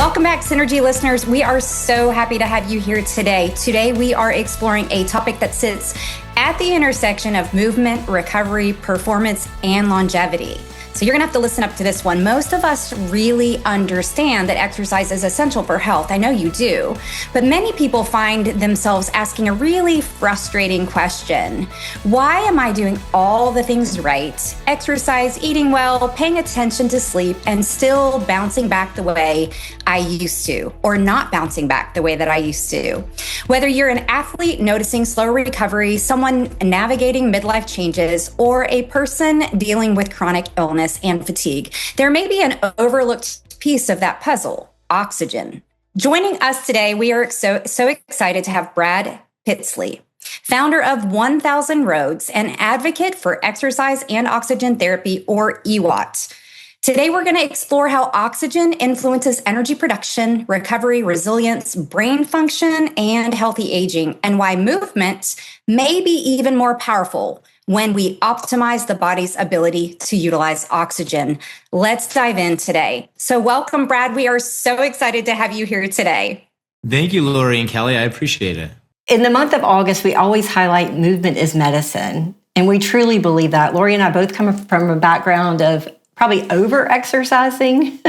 Welcome back, Synergee listeners. We are so happy to have you here today. Today, we are exploring a topic that sits at the intersection of movement, recovery, performance, and longevity. So you're gonna have to listen up to this one. Most of us really understand that exercise is essential for health. I know you do, but many people find themselves asking a really frustrating question. Why am I doing all the things right? Exercise, eating well, paying attention to sleep, and still bouncing back the way I used to, or not bouncing back the way that I used to. Whether you're an athlete noticing slow recovery, someone navigating midlife changes, or a person dealing with chronic illness and fatigue, there may be an overlooked piece of that puzzle: oxygen. Joining us today, we are so excited to have Brad Pitzele, founder of 1000 Roads, and advocate for exercise and oxygen therapy, or EWOT. Today, we're going to explore how oxygen influences energy production, recovery, resilience, brain function, and healthy aging, and why movement may be even more powerful when we optimize the body's ability to utilize oxygen. Let's dive in today. So welcome, Brad. We are so excited to have you here today. Thank you, Lori and Kelly. I appreciate it. In the month of August, we always highlight movement is medicine. And we truly believe that. Lori and I both come from a background of probably over-exercising,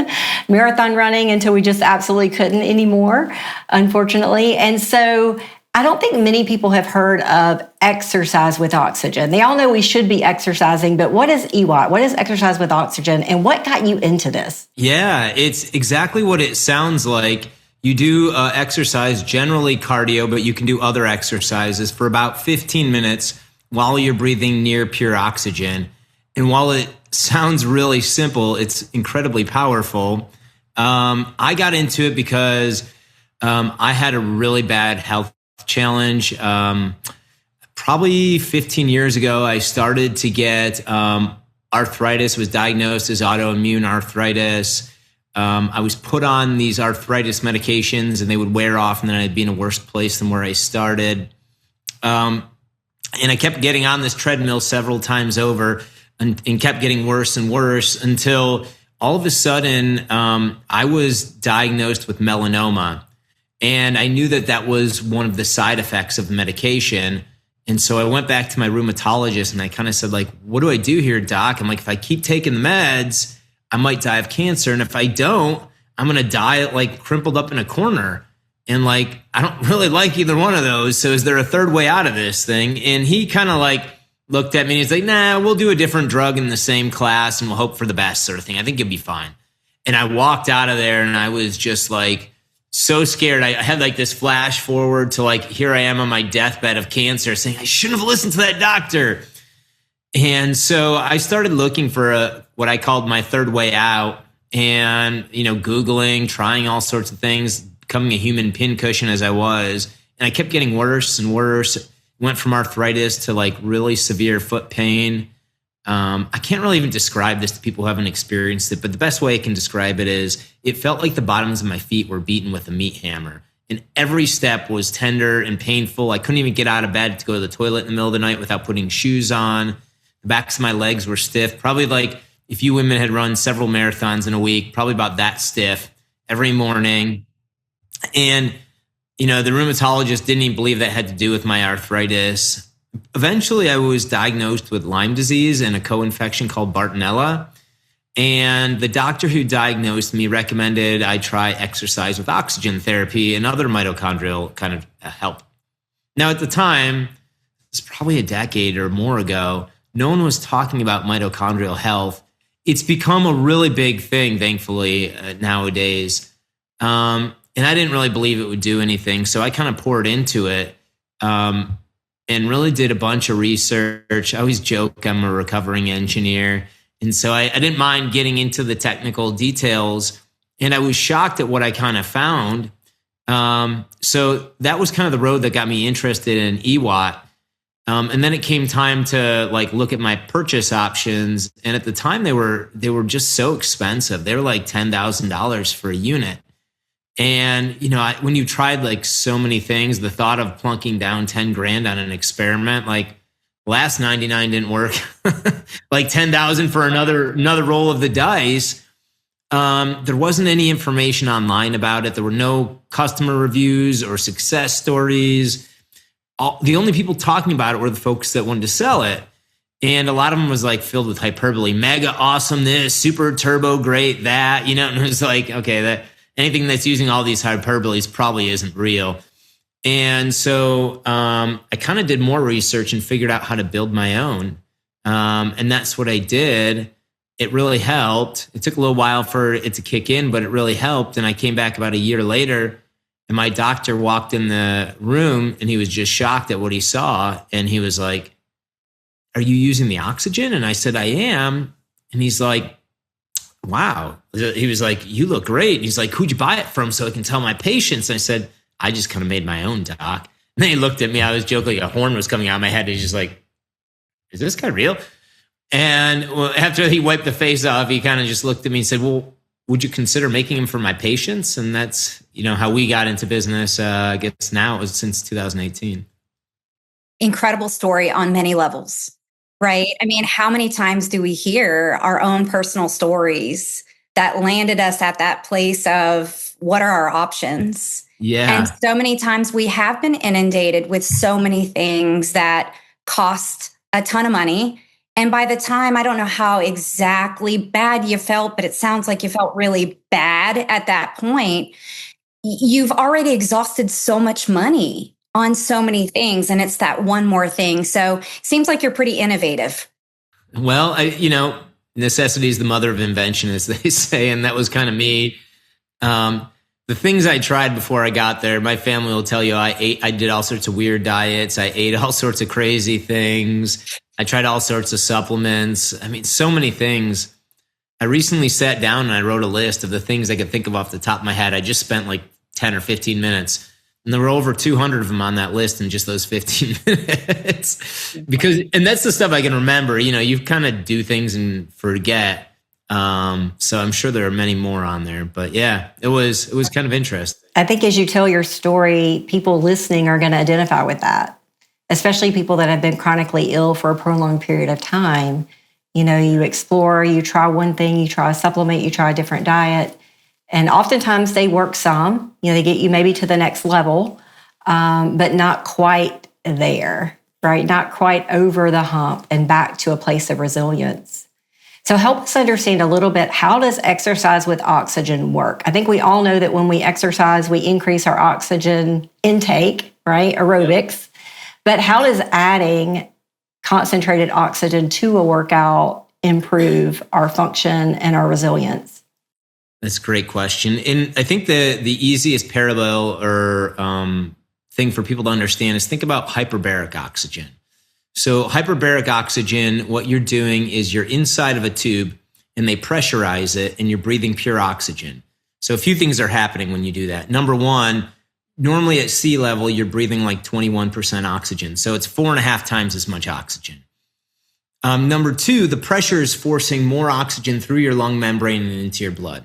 marathon running until we just absolutely couldn't anymore, unfortunately. And so I don't think many people have heard of exercise with oxygen. They all know we should be exercising, but what is EWOT? What is exercise with oxygen? And what got you into this? Yeah, it's exactly what it sounds like. You do exercise, generally cardio, but you can do other exercises for about 15 minutes while you're breathing near pure oxygen. And while it sounds really simple, it's incredibly powerful. I got into it because I had a really bad health challenge. Probably 15 years ago, I started to get arthritis, was diagnosed as autoimmune arthritis. I was put on these arthritis medications and they would wear off, and then I'd be in a worse place than where I started. And I kept getting on this treadmill several times over and kept getting worse and worse until all of a sudden I was diagnosed with melanoma. And I knew that that was one of the side effects of the medication. And so I went back to my rheumatologist and I kind of said, like, what do I do here, doc? I'm like, if I keep taking the meds, I might die of cancer. And if I don't, I'm going to die like crumpled up in a corner. And like, I don't really like either one of those. So is there a third way out of this thing? And he kind of like looked at me and he's like, nah, we'll do a different drug in the same class and we'll hope for the best, sort of thing. I think you'll be fine. And I walked out of there and I was just like, so scared. I had like this flash forward to like, here I am on my deathbed of cancer saying, I shouldn't have listened to that doctor. And so I started looking for what I called my third way out and, Googling, trying all sorts of things, becoming a human pincushion as I was. And I kept getting worse and worse. Went from arthritis to like really severe foot pain. I can't really even describe this to people who haven't experienced it, but the best way I can describe it is it felt like the bottoms of my feet were beaten with a meat hammer. And every step was tender and painful. I couldn't even get out of bed to go to the toilet in the middle of the night without putting shoes on. The backs of my legs were stiff. Probably like if you women had run several marathons in a week, probably about that stiff every morning. And, the rheumatologist didn't even believe that had to do with my arthritis. Eventually, I was diagnosed with Lyme disease and a co-infection called Bartonella. And the doctor who diagnosed me recommended I try exercise with oxygen therapy and other mitochondrial kind of help. Now, at the time, it's probably a decade or more ago, no one was talking about mitochondrial health. It's become a really big thing, thankfully, nowadays. And I didn't really believe it would do anything. So I kind of poured into it. And really did a bunch of research. I always joke I'm a recovering engineer. And so I didn't mind getting into the technical details. And I was shocked at what I kind of found. So that was kind of the road that got me interested in EWOT. And then it came time to like look at my purchase options. And at the time they were just so expensive. They were like $10,000 for a unit. And, when you tried like so many things, the thought of plunking down 10 grand on an experiment, like last 99 didn't work, like 10,000 for another roll of the dice. There wasn't any information online about it. There were no customer reviews or success stories. The only people talking about it were the folks that wanted to sell it. And a lot of them was like filled with hyperbole, mega awesome this, super turbo great that, and it was like, okay, that anything that's using all these hyperboles probably isn't real. And so I kind of did more research and figured out how to build my own. And that's what I did. It really helped. It took a little while for it to kick in, but it really helped. And I came back about a year later, and my doctor walked in the room and he was just shocked at what he saw. And he was like, "Are you using the oxygen?" And I said, "I am." And he's like, "Wow." He was like, "You look great." And he's like, "Who'd you buy it from so I can tell my patients?" And I said, "I just kind of made my own, doc." And then he looked at me. I was joking. A horn was coming out of my head. He's just like, "Is this guy real?" And after he wiped the face off, he kind of just looked at me and said, "Well, would you consider making them for my patients?" And that's, how we got into business. I guess now it was since 2018. Incredible story on many levels, right? I mean, how many times do we hear our own personal stories that landed us at that place of what are our options? Yeah. And so many times we have been inundated with so many things that cost a ton of money. And by the time, I don't know how exactly bad you felt, but it sounds like you felt really bad at that point. You've already exhausted so much money on so many things. And it's that one more thing. So it seems like you're pretty innovative. Well, necessity is the mother of invention, as they say. And that was kind of me. The things I tried before I got there, my family will tell you I did all sorts of weird diets. I ate all sorts of crazy things. I tried all sorts of supplements. I mean, so many things. I recently sat down and I wrote a list of the things I could think of off the top of my head. I just spent like 10 or 15 minutes. And there were over 200 of them on that list in just those 15 minutes. And that's the stuff I can remember. You kind of do things and forget. So I'm sure there are many more on there, but yeah, it was kind of interesting. I think as you tell your story, people listening are going to identify with that, especially people that have been chronically ill for a prolonged period of time. You explore, you try one thing, you try a supplement, you try a different diet, and oftentimes they work some, they get you maybe to the next level, but not quite there, right? Not quite over the hump and back to a place of resilience. So help us understand a little bit, how does exercise with oxygen work? I think we all know that when we exercise, we increase our oxygen intake, right? Aerobics. But how does adding concentrated oxygen to a workout improve our function and our resilience? That's a great question. And I think the easiest parallel or thing for people to understand is think about hyperbaric oxygen. So hyperbaric oxygen, what you're doing is you're inside of a tube and they pressurize it and you're breathing pure oxygen. So a few things are happening when you do that. Number one, normally at sea level, you're breathing like 21% oxygen. So it's 4.5 times as much oxygen. Number two, the pressure is forcing more oxygen through your lung membrane and into your blood.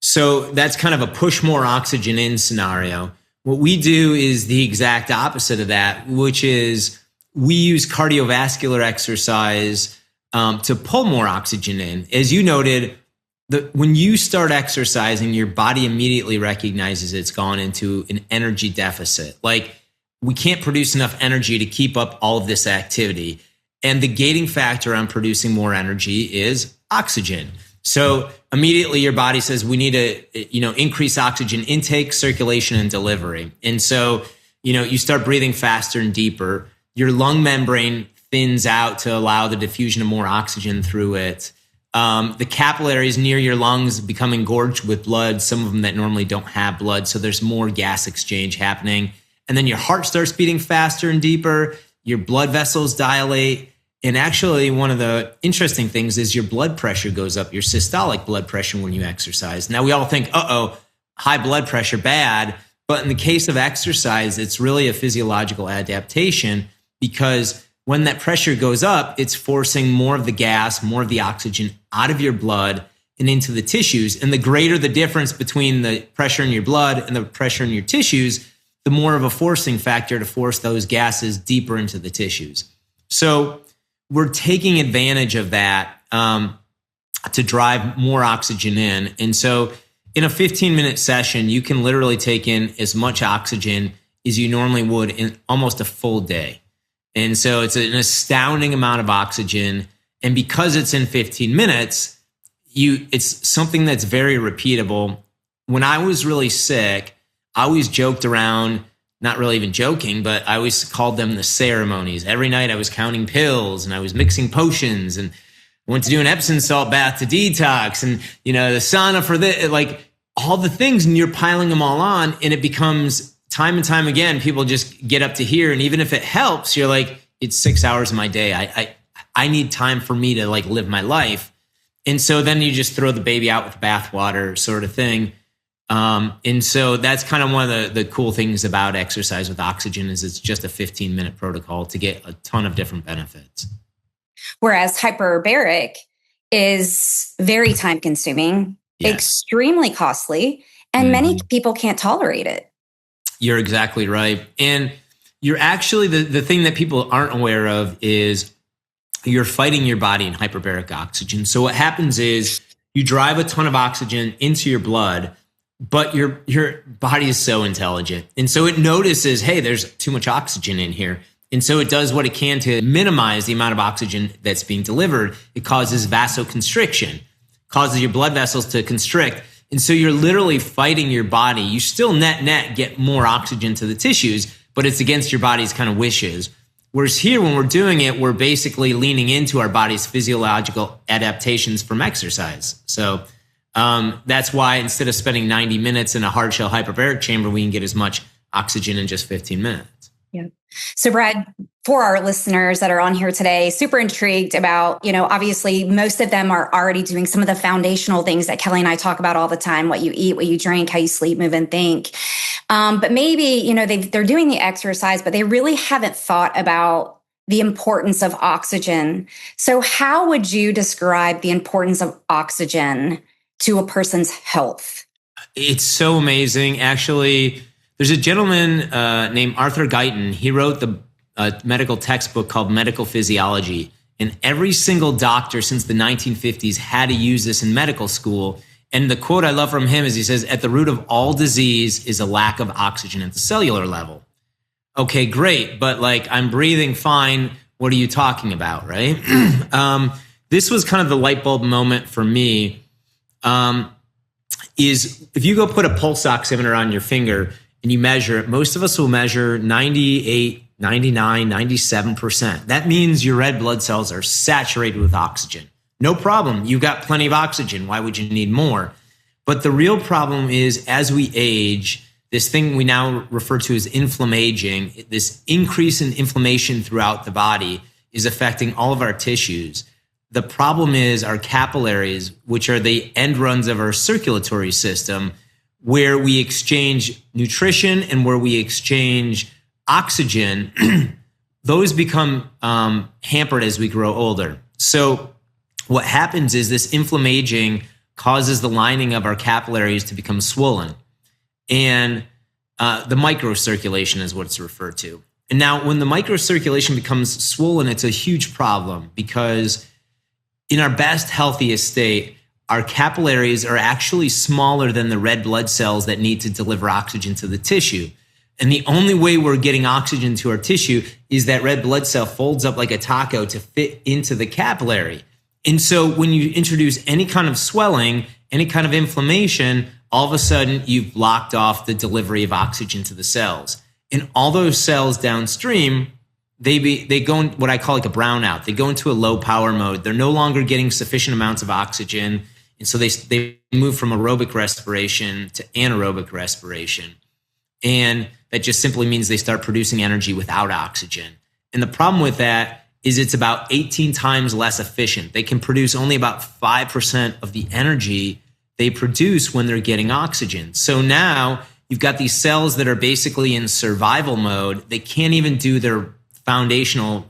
So that's kind of a push more oxygen in scenario. What we do is the exact opposite of that, which is we use cardiovascular exercise to pull more oxygen in. As you noted, when you start exercising, your body immediately recognizes it's gone into an energy deficit. Like, we can't produce enough energy to keep up all of this activity. And the gating factor on producing more energy is oxygen. So immediately your body says we need to, increase oxygen intake, circulation, and delivery. And so, you start breathing faster and deeper. Your lung membrane thins out to allow the diffusion of more oxygen through it. The capillaries near your lungs become engorged with blood, some of them that normally don't have blood. So there's more gas exchange happening. And then your heart starts beating faster and deeper. Your blood vessels dilate. And actually, one of the interesting things is your blood pressure goes up, your systolic blood pressure when you exercise. Now, we all think, high blood pressure, bad. But in the case of exercise, it's really a physiological adaptation, because when that pressure goes up, it's forcing more of the gas, more of the oxygen out of your blood and into the tissues. And the greater the difference between the pressure in your blood and the pressure in your tissues, the more of a forcing factor to force those gases deeper into the tissues. So we're taking advantage of that. to drive more oxygen in. And so in a 15-minute session, you can literally take in as much oxygen as you normally would in almost a full day. And so it's an astounding amount of oxygen. And because it's in 15 minutes, it's something that's very repeatable. When I was really sick, I always joked around, not really even joking, but I always called them the ceremonies. Every night I was counting pills and I was mixing potions and went to do an Epsom salt bath to detox and, the sauna for this, like all the things, and you're piling them all on, and it becomes time and time again, people just get up to here. And even if it helps, you're like, it's 6 hours of my day. I need time for me to like live my life. And so then you just throw the baby out with the bathwater sort of thing. And so that's kind of one of the cool things about exercise with oxygen is it's just a 15-minute protocol to get a ton of different benefits. Whereas hyperbaric is very time consuming, Yes. extremely costly, and many people can't tolerate it. You're exactly right. And you're actually, the thing that people aren't aware of is you're fighting your body in hyperbaric oxygen. So what happens is you drive a ton of oxygen into your blood, but your body is so intelligent. And so it notices, hey, there's too much oxygen in here. And so it does what it can to minimize the amount of oxygen that's being delivered. It causes vasoconstriction, causes your blood vessels to constrict. And so you're literally fighting your body. You still net get more oxygen to the tissues, but it's against your body's kind of wishes. Whereas here, when we're doing it, we're basically leaning into our body's physiological adaptations from exercise. So that's why instead of spending 90 minutes in a hard shell hyperbaric chamber, we can get as much oxygen in just 15 minutes. Yeah. So Brad, for our listeners that are on here today, super intrigued about, obviously most of them are already doing some of the foundational things that Kelly and I talk about all the time, what you eat, what you drink, how you sleep, move, and think. But maybe, they're doing the exercise, but they really haven't thought about the importance of oxygen. So how would you describe the importance of oxygen to a person's health? It's so amazing. Actually, there's a gentleman named Arthur Guyton. He wrote the medical textbook called Medical Physiology. And every single doctor since the 1950s had to use this in medical school. And the quote I love from him is he says, at the root of all disease is a lack of oxygen at the cellular level. Okay, great. But I'm breathing fine. What are you talking about, right? This was kind of the light bulb moment for me. Is if you go put a pulse oximeter on your finger and you measure it, most of us will measure 98, 99, 97%. That means your red blood cells are saturated with oxygen. No problem. You've got plenty of oxygen. Why would you need more? But the real problem is as we age, this thing we now refer to as inflammaging, this increase in inflammation throughout the body is affecting all of our tissues. The problem is our capillaries, which are the end runs of our circulatory system, where we exchange nutrition and where we exchange oxygen, those become hampered as we grow older. So what happens is this inflammaging causes the lining of our capillaries to become swollen. And the microcirculation is what it's referred to. And now when the microcirculation becomes swollen, it's a huge problem because in our best, healthiest state, our capillaries are actually smaller than the red blood cells that need to deliver oxygen to the tissue. And the only way we're getting oxygen to our tissue is that red blood cell folds up like a taco to fit into the capillary. And so when you introduce any kind of swelling, any kind of inflammation, all of a sudden you've blocked off the delivery of oxygen to the cells. And all those cells downstream, they go in what I call like a brownout. They go into a low power mode. They're no longer getting sufficient amounts of oxygen. And so they move from aerobic respiration to anaerobic respiration. And that just simply means they start producing energy without oxygen. And the problem with that is it's about 18 times less efficient. They can produce only about 5% of the energy they produce when they're getting oxygen. So now you've got these cells that are basically in survival mode. They can't even do their foundational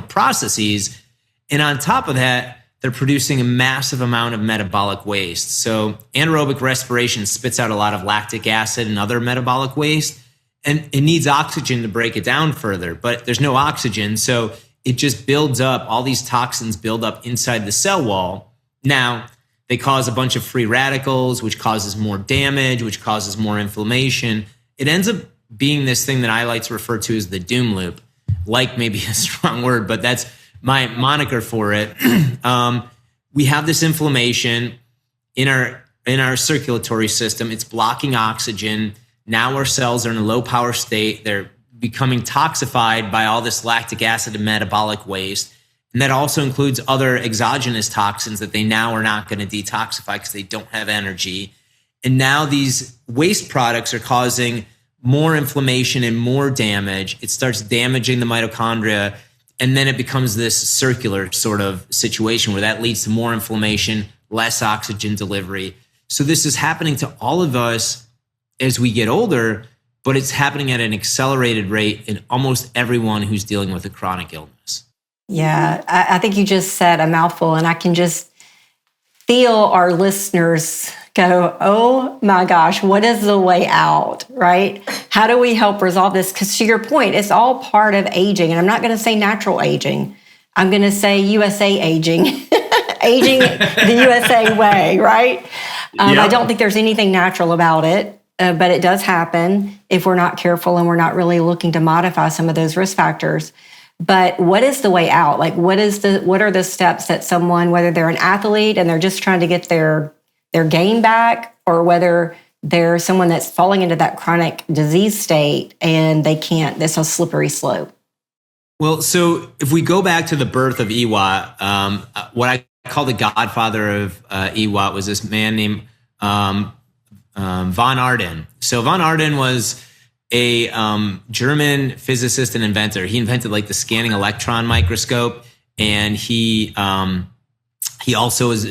processes. And on top of that, they're producing a massive amount of metabolic waste. So anaerobic respiration spits out a lot of lactic acid and other metabolic waste, and it needs oxygen to break it down further, but there's no oxygen. So it just builds up, all these toxins build up inside the cell wall. Now, they cause a bunch of free radicals, which causes more damage, which causes more inflammation. It ends up being this thing that I like to refer to as the doom loop. Like maybe a strong word, but that's my moniker for it. We have this inflammation in our circulatory system. It's blocking oxygen. Now our cells are in a low power state. They're becoming toxified by all this lactic acid and metabolic waste. And that also includes other exogenous toxins that they now are not going to detoxify because they don't have energy. And now these waste products are causing more inflammation and more damage. It starts damaging the mitochondria. And then it becomes this circular sort of situation where that leads to more inflammation, less oxygen delivery. So this is happening to all of us as we get older, but it's happening at an accelerated rate in almost everyone who's dealing with a chronic illness. Yeah, I think you just said a mouthful, and I can just feel our listeners go, oh my gosh, what is the way out, right? How do we help resolve this? Because to your point, it's all part of aging. And I'm not going to say natural aging. I'm going to say USA aging, aging the USA way, right? Yep. I don't think there's anything natural about it, but it does happen if we're not careful and we're not really looking to modify some of those risk factors. But what is the way out? Like, what are the steps that someone, whether they're an athlete and they're just trying to get their gain back, or whether they're someone that's falling into that chronic disease state and they can't, it's a slippery slope? Well, so if we go back to the birth of EWOT, what I call the godfather of EWOT was this man named von Ardenne. So von Ardenne was a German physicist and inventor. He invented like the scanning electron microscope, and he also was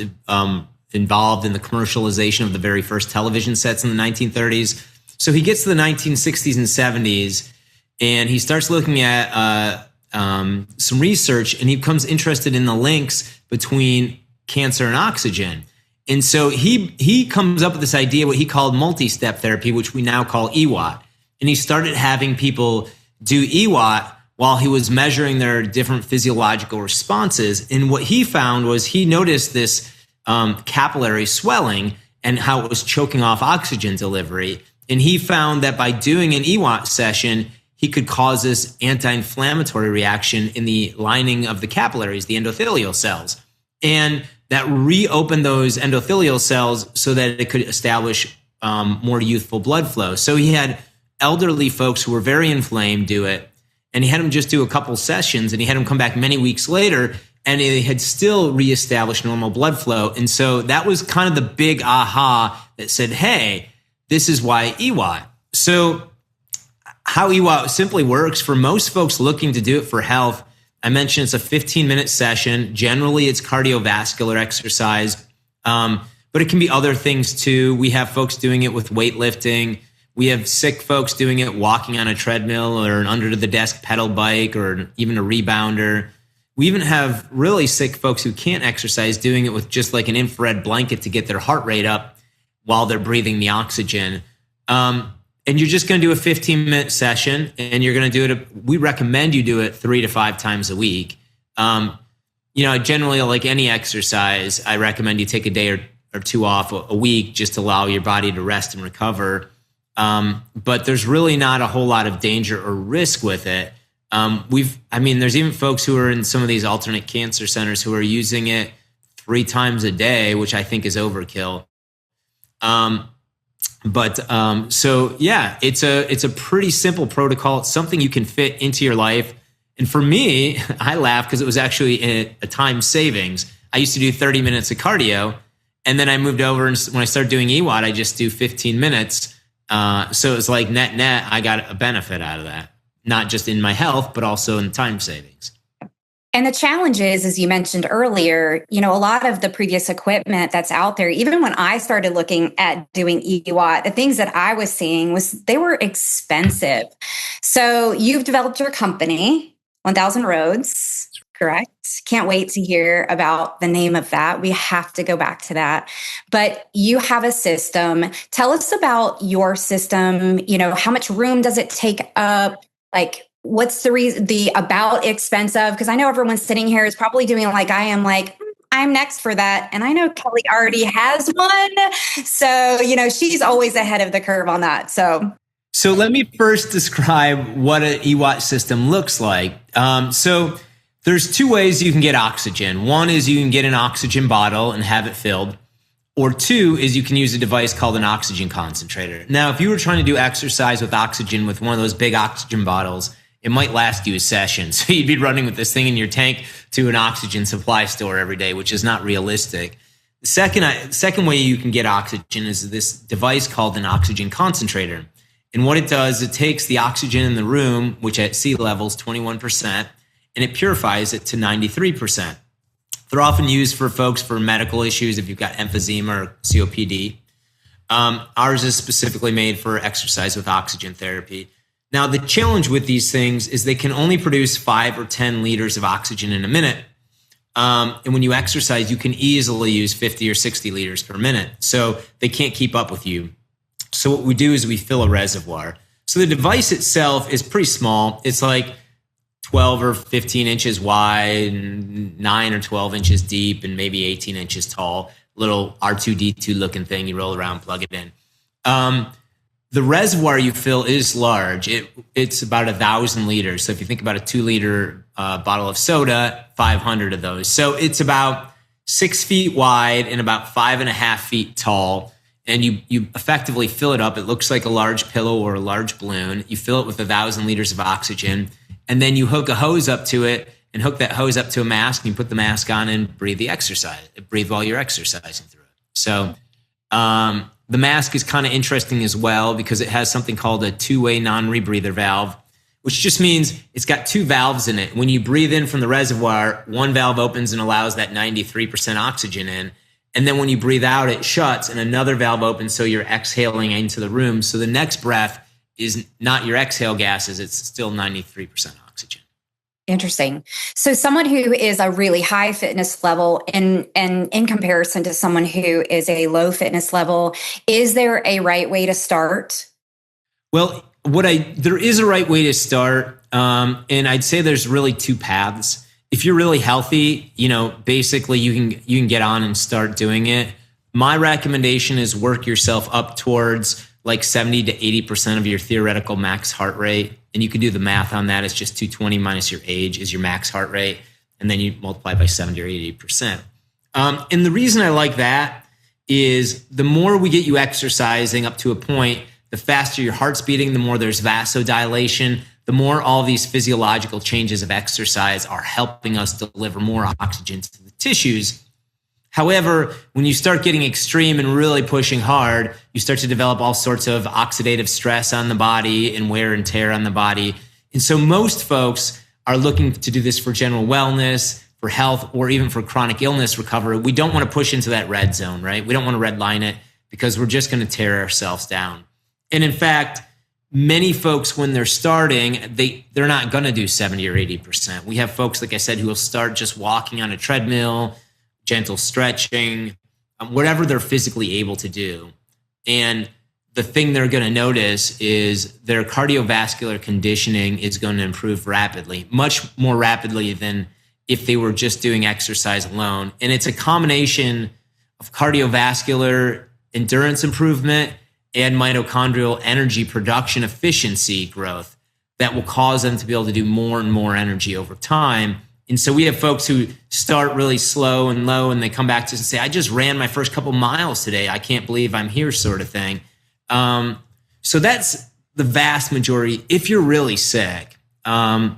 involved in the commercialization of the very first television sets in the 1930s. So he gets to the 1960s and 70s, and he starts looking at some research, and he becomes interested in the links between cancer and oxygen. And so he comes up with this idea, what he called multi-step therapy, which we now call EWOT. And he started having people do EWOT while he was measuring their different physiological responses. And what he found was he noticed this capillary swelling and how it was choking off oxygen delivery. And he found that by doing an EWOT session, he could cause this anti-inflammatory reaction in the lining of the capillaries, the endothelial cells. And that reopened those endothelial cells so that it could establish more youthful blood flow. So he had elderly folks who were very inflamed do it, and he had them just do a couple sessions, and he had them come back many weeks later, and they had still reestablished normal blood flow. And so that was kind of the big aha that said, hey, this is why EWOT. So how EWOT simply works for most folks looking to do it for health, I mentioned it's a 15-minute session. Generally, it's cardiovascular exercise, but it can be other things too. We have folks doing it with weightlifting. We have sick folks doing it walking on a treadmill or an under-the-desk pedal bike or even a rebounder. We even have really sick folks who can't exercise doing it with just like an infrared blanket to get their heart rate up while they're breathing the oxygen. And you're just going to do a 15-minute session, and you're going to do it. We recommend you do it 3 to 5 times a week. Generally, like any exercise, I recommend you take a day or two off a week just to allow your body to rest and recover. But there's really not a whole lot of danger or risk with it. There's even folks who are in some of these alternate cancer centers who are using it 3 times a day, which I think is overkill. It's a pretty simple protocol. It's something you can fit into your life. And for me, I laugh because it was actually a time savings. I used to do 30 minutes of cardio, and then I moved over, and when I started doing EWOT, I just do 15 minutes. So it's like net, I got a benefit out of that, not just in my health, but also in time savings. And the challenge is, as you mentioned earlier, a lot of the previous equipment that's out there, even when I started looking at doing EWOT, the things that I was seeing was they were expensive. So you've developed your company, 1000 Roads, correct? Can't wait to hear about the name of that. We have to go back to that. But you have a system. Tell us about your system. How much room does it take up? Like, what's the reason, the about expense of? Because I know everyone sitting here is probably doing like I am, like, I I'm next for that. And I know Kelly already has one. So, she's always ahead of the curve on that. So let me first describe what an EWOT system looks like. So there's two ways you can get oxygen. One is you can get an oxygen bottle and have it filled. Or two is you can use a device called an oxygen concentrator. Now, if you were trying to do exercise with oxygen with one of those big oxygen bottles, it might last you a session. So you'd be running with this thing in your tank to an oxygen supply store every day, which is not realistic. The second way you can get oxygen is this device called an oxygen concentrator. And what it does, it takes the oxygen in the room, which at sea level is 21%, and it purifies it to 93%. They're often used for folks for medical issues if you've got emphysema or COPD. Ours is specifically made for exercise with oxygen therapy. Now, the challenge with these things is they can only produce 5 or 10 liters of oxygen in a minute. And when you exercise, you can easily use 50 or 60 liters per minute. So they can't keep up with you. So what we do is we fill a reservoir. So the device itself is pretty small. It's like 12 or 15 inches wide, and 9 or 12 inches deep, and maybe 18 inches tall. Little R2-D2 looking thing. You roll around, plug it in. The reservoir you fill is large. It's about 1,000 liters. So if you think about a 2-liter bottle of soda, 500 of those. So it's about 6 feet wide and about 5.5 feet tall. And you effectively fill it up. It looks like a large pillow or a large balloon. You fill it with 1,000 liters of oxygen. And then you hook a hose up to it and hook that hose up to a mask. And you put the mask on and breathe while you're exercising through it. So the mask is kind of interesting as well because it has something called a two-way non-rebreather valve, which just means it's got 2 valves in it. When you breathe in from the reservoir, one valve opens and allows that 93% oxygen in. And then when you breathe out, it shuts and another valve opens. So you're exhaling into the room. So the next breath is not your exhale gases. It's still 93% oxygen. Interesting. So someone who is a really high fitness level and in comparison to someone who is a low fitness level, is there a right way to start? Well, there is a right way to start. And I'd say there's really 2 paths. If you're really healthy, basically you can get on and start doing it. My recommendation is work yourself up towards like 70 to 80% of your theoretical max heart rate. And you can do the math on that. It's just 220 minus your age is your max heart rate. And then you multiply by 70 or 80%. And the reason I like that is the more we get you exercising up to a point, the faster your heart's beating, the more there's vasodilation, the more all these physiological changes of exercise are helping us deliver more oxygen to the tissues. However, when you start getting extreme and really pushing hard, you start to develop all sorts of oxidative stress on the body and wear and tear on the body. And so most folks are looking to do this for general wellness, for health, or even for chronic illness recovery. We don't want to push into that red zone, right? We don't want to red line it because we're just going to tear ourselves down. And in fact, many folks, when they're starting, they're not going to do 70 or 80%. We have folks, like I said, who will start just walking on a treadmill, gentle stretching, whatever they're physically able to do. And the thing they're going to notice is their cardiovascular conditioning is going to improve rapidly, much more rapidly than if they were just doing exercise alone. And it's a combination of cardiovascular endurance improvement and mitochondrial energy production efficiency growth that will cause them to be able to do more and more energy over time. And so we have folks who start really slow and low, and they come back to us and say, I just ran my first couple miles today. I can't believe I'm here, sort of thing. So that's the vast majority. If you're really sick, the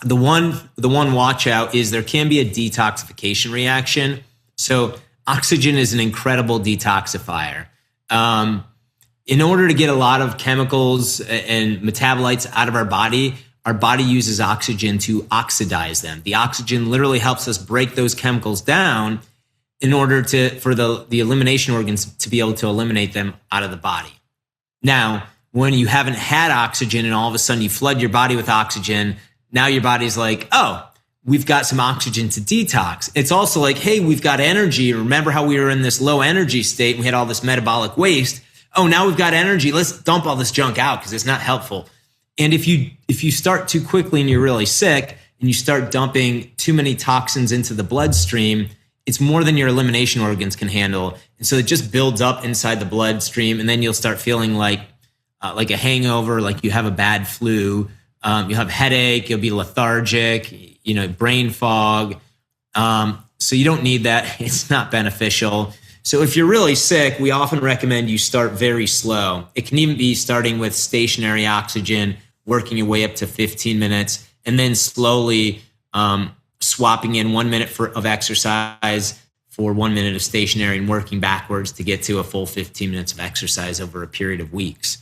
one watch out is there can be a detoxification reaction. So oxygen is an incredible detoxifier. In order to get a lot of chemicals and metabolites out of our body uses oxygen to oxidize them. The oxygen literally helps us break those chemicals down in order for the elimination organs to be able to eliminate them out of the body. Now, when you haven't had oxygen and all of a sudden you flood your body with oxygen, now your body's like, oh, we've got some oxygen to detox. It's also like, hey, we've got energy. Remember how we were in this low energy state and we had all this metabolic waste? Oh, now we've got energy. Let's dump all this junk out because it's not helpful. And if you start too quickly and you're really sick and you start dumping too many toxins into the bloodstream, it's more than your elimination organs can handle. And so it just builds up inside the bloodstream. And then you'll start feeling like a hangover, like you have a bad flu. You have headache, you'll be lethargic, brain fog. So you don't need that. It's not beneficial. So if you're really sick, we often recommend you start very slow. It can even be starting with stationary oxygen, working your way up to 15 minutes, and then slowly swapping in 1 minute of exercise for 1 minute of stationary and working backwards to get to a full 15 minutes of exercise over a period of weeks.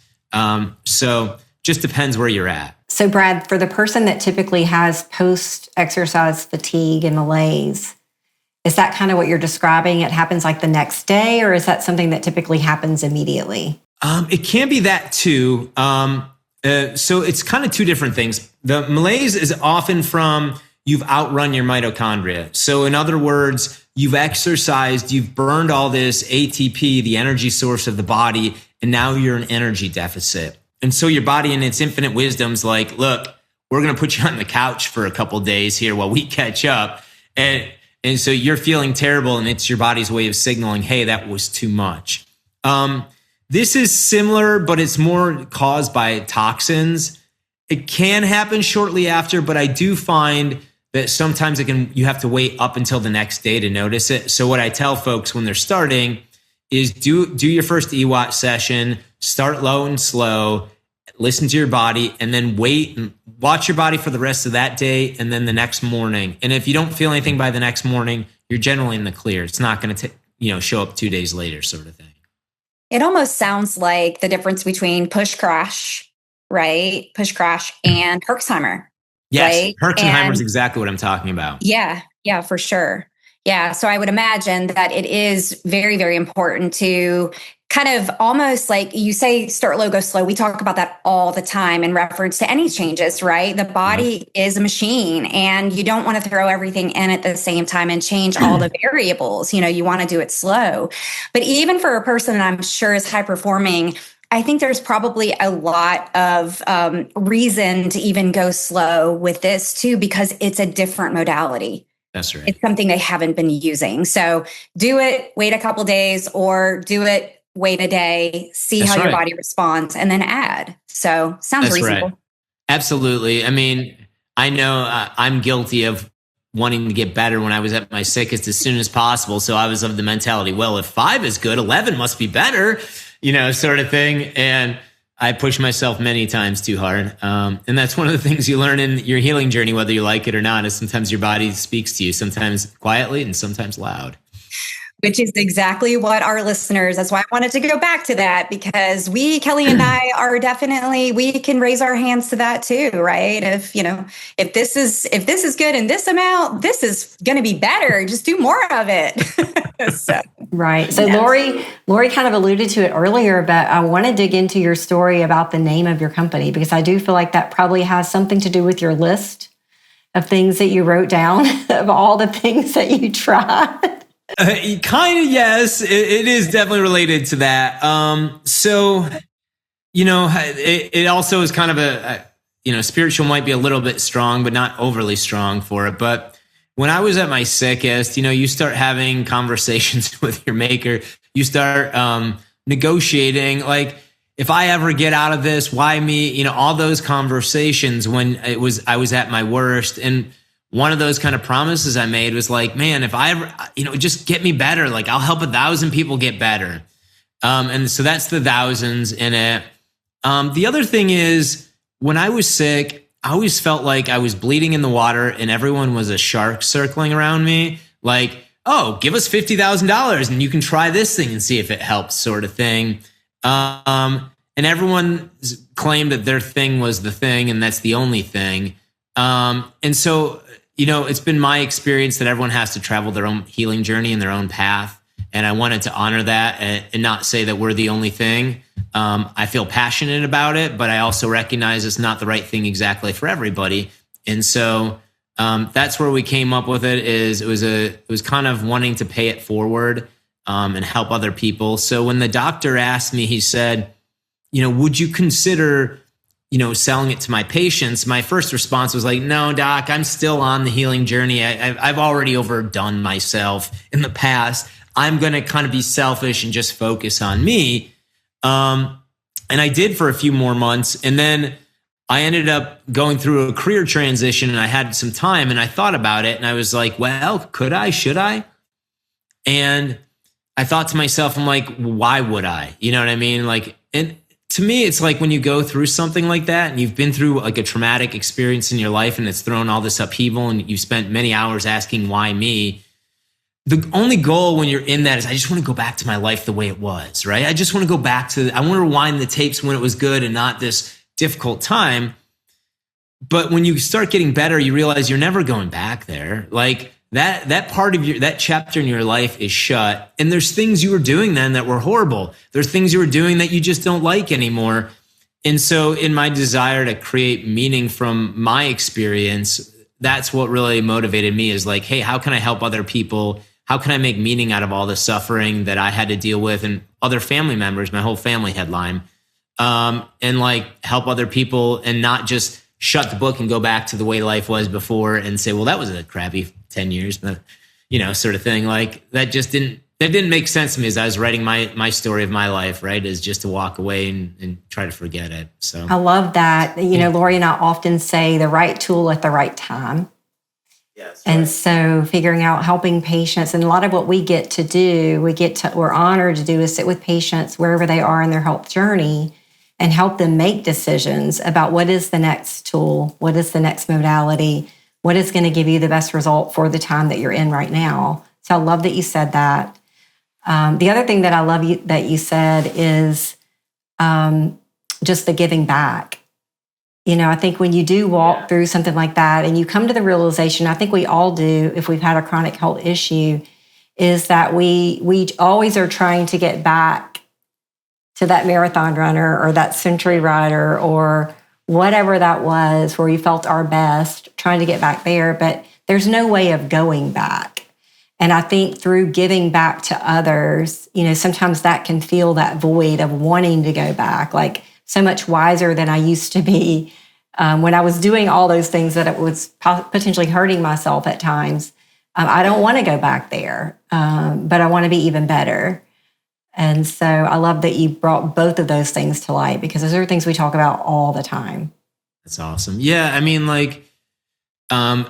So just depends where you're at. So Brad, for the person that typically has post-exercise fatigue and malaise, is that kind of what you're describing? It happens like the next day, or is that something that typically happens immediately? It can be that too. So it's kind of two different things. The malaise is often from you've outrun your mitochondria. So in other words, you've exercised, you've burned all this ATP, the energy source of the body, and now you're in energy deficit. And so your body in its infinite wisdom's like, look, we're going to put you on the couch for a couple of days here while we catch up. And so you're feeling terrible, and it's your body's way of signaling, hey, that was too much. This is similar, but it's more caused by toxins. It can happen shortly after, but I do find that sometimes you have to wait up until the next day to notice it. So what I tell folks when they're starting is do your first EWOT session, start low and slow, listen to your body, and then wait and watch your body for the rest of that day and then the next morning. And if you don't feel anything by the next morning, you're generally in the clear. It's not going to show up 2 days later, sort of thing. It almost sounds like the difference between push crash, right? Push crash and Herxheimer. Yes, right? Herxheimer is exactly what I'm talking about. Yeah, for sure. Yeah, so I would imagine that it is very, very important to kind of almost like you say, start low, go slow. We talk about that all the time in reference to any changes, right? The body is a machine, and you don't want to throw everything in at the same time and change all the variables. You want to do it slow. But even for a person that I'm sure is high performing, I think there's probably a lot of reason to even go slow with this too, because it's a different modality. That's right. It's something they haven't been using. So do it, wait a couple days, or do it, wait a day, see how your body responds, and then add. So sounds reasonable. Right. Absolutely. I mean, I know I'm guilty of wanting to get better when I was at my sickest as soon as possible. So I was of the mentality, well, if 5 is good, 11 must be better. Sort of thing. And I push myself many times too hard. And that's one of the things you learn in your healing journey, whether you like it or not, is sometimes your body speaks to you, sometimes quietly and sometimes loud. Which is exactly what our listeners, that's why I wanted to go back to that, because Kelly and I are definitely, we can raise our hands to that too, right? If this is good in this amount, this is going to be better. Just do more of it. So. Right. So yes. Lori kind of alluded to it earlier, but I want to dig into your story about the name of your company, because I do feel like that probably has something to do with your list of things that you wrote down, of all the things that you tried. Kind of, yes. It is definitely related to that. It also is kind of spiritual might be a little bit strong, but not overly strong for it. But when I was at my sickest, you start having conversations with your maker. You start negotiating, like, if I ever get out of this, why me? All those conversations when I was at my worst. And one of those kind of promises I made was like, man, if I ever, just get me better, like I'll help 1,000 people get better. And so that's the thousands in it. The other thing is, when I was sick, I always felt like I was bleeding in the water and everyone was a shark circling around me. Like, oh, give us $50,000 and you can try this thing and see if it helps, sort of thing. And everyone claimed that their thing was the thing and that's the only thing. And so, it's been my experience that everyone has to travel their own healing journey and their own path. And I wanted to honor that and not say that we're the only thing. I feel passionate about it, but I also recognize it's not the right thing exactly for everybody. And so that's where we came up with it. It was kind of wanting to pay it forward and help other people. So when the doctor asked me, he said, would you consider selling it to my patients, my first response was like, no, doc, I'm still on the healing journey. I've already overdone myself in the past. I'm going to kind of be selfish and just focus on me. And I did for a few more months. And then I ended up going through a career transition and I had some time and I thought about it and I was like, well, should I? And I thought to myself, I'm like, why would I? You know what I mean? Like, and to me, it's like when you go through something like that and you've been through like a traumatic experience in your life and it's thrown all this upheaval and you've spent many hours asking why me. The only goal when you're in that is I just want to go back to my life the way it was, right? I just want to go back to, I want to rewind the tapes when it was good and not this difficult time. But when you start getting better, you realize you're never going back there. Like that part of that chapter in your life is shut. And there's things you were doing then that were horrible. There's things you were doing that you just don't like anymore. And so in my desire to create meaning from my experience, that's what really motivated me is like, hey, how can I help other people? How can I make meaning out of all the suffering that I had to deal with and other family members? My whole family had Lyme. And like help other people and not just shut the book and go back to the way life was before and say, well, that was a crappy 10 years, but sort of thing. Like that didn't make sense to me as I was writing my story of my life, right? Is just to walk away and try to forget it. So I love that. Lori and I often say the right tool at the right time. Yes. And right. So figuring out helping patients and a lot of what we get to do, we're honored to do is sit with patients wherever they are in their health journey and help them make decisions about what is the next tool, what is the next modality, what is going to give you the best result for the time that you're in right now. So I love that you said that. The other thing that I love that you said is just the giving back. I think when you do walk through something like that and you come to the realization, I think we all do if we've had a chronic health issue, is that we always are trying to get back to that marathon runner or that century rider or whatever that was where you felt our best, trying to get back there, but there's no way of going back. And I think through giving back to others, sometimes that can fill that void of wanting to go back, like so much wiser than I used to be when I was doing all those things that it was potentially hurting myself at times. I don't want to go back there, but I want to be even better. And so I love that you brought both of those things to light because those are things we talk about all the time. That's awesome. Yeah. I mean, like,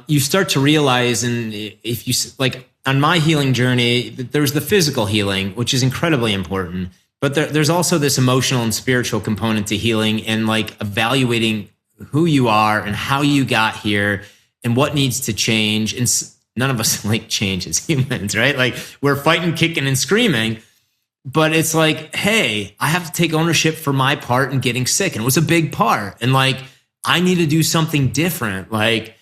you start to realize, and if you like on my healing journey, there's the physical healing, which is incredibly important, but there's also this emotional and spiritual component to healing and like evaluating who you are and how you got here and what needs to change. And none of us like change as humans, right? Like we're fighting, kicking and screaming. But it's like, hey, I have to take ownership for my part in getting sick. And it was a big part. And like, I need to do something different. Like,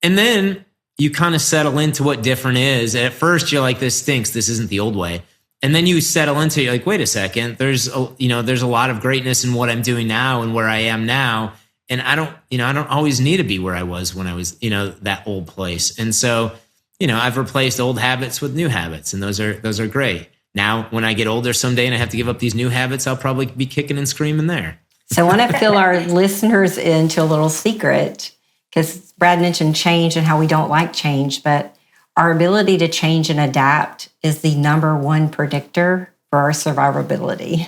and then you kind of settle into what different is. At first, you're like, this stinks. This isn't the old way. And then you settle into it. You're like, wait a second. There's a lot of greatness in what I'm doing now and where I am now. And I don't always need to be where I was when I was, that old place. And so, I've replaced old habits with new habits. And those are great. Now, when I get older someday and I have to give up these new habits, I'll probably be kicking and screaming there. So I want to fill our listeners into a little secret because Brad mentioned change and how we don't like change, but our ability to change and adapt is the number one predictor for our survivability.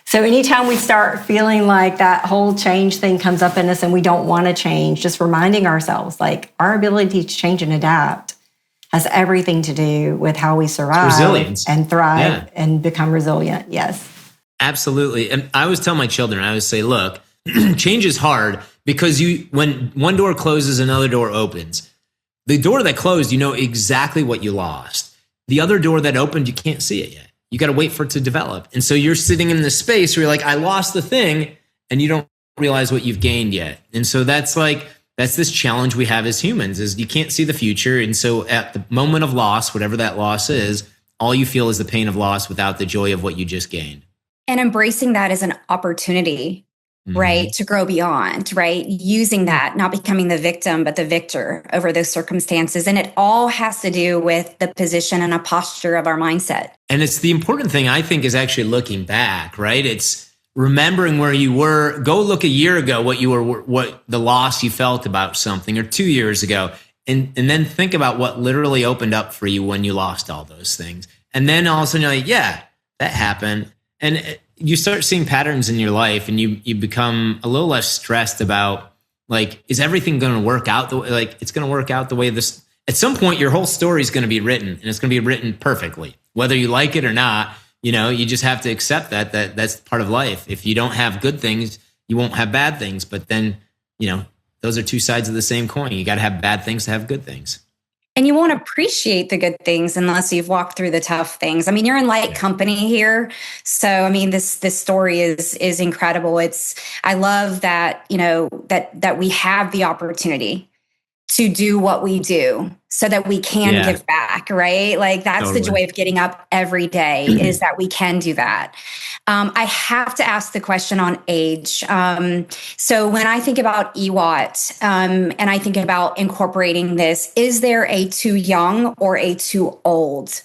So anytime we start feeling like that whole change thing comes up in us and we don't want to change, just reminding ourselves like our ability to change and adapt has everything to do with how we survive and thrive and become resilient. Yes. Absolutely. And I always tell my children, I always say, look, change is hard because when one door closes, another door opens. The door that closed, you know exactly what you lost. The other door that opened, you can't see it yet. You got to wait for it to develop. And so you're sitting in this space where you're like, I lost the thing, and you don't realize what you've gained yet. And so that's this challenge we have as humans is you can't see the future. And so at the moment of loss, whatever that loss is, all you feel is the pain of loss without the joy of what you just gained. And embracing that as an opportunity, right? To grow beyond, right? Using that, not becoming the victim, but the victor over those circumstances. And it all has to do with the position and a posture of our mindset. And it's the important thing, I think, is actually looking back, right? remembering where you were, go look a year ago, what the loss you felt about something, or 2 years ago. And then think about what literally opened up for you when you lost all those things. And then all of a sudden you're like, yeah, that happened. And you start seeing patterns in your life, and you become a little less stressed about, like, is everything going to work out it's going to work out the way this, at some point your whole story is going to be written, and it's going to be written perfectly, whether you like it or not. You just have to accept that's part of life. If you don't have good things, you won't have bad things. But then, those are two sides of the same coin. You got to have bad things to have good things. And you won't appreciate the good things unless you've walked through the tough things. I mean, you're in light company here. So, I mean, this story is incredible. I love that, that we have the opportunity to do what we do so that we can give back, right? Like, that's totally the joy of getting up every day, is that we can do that. I have to ask the question on age. So when I think about EWOT, and I think about incorporating this, is there a too young or a too old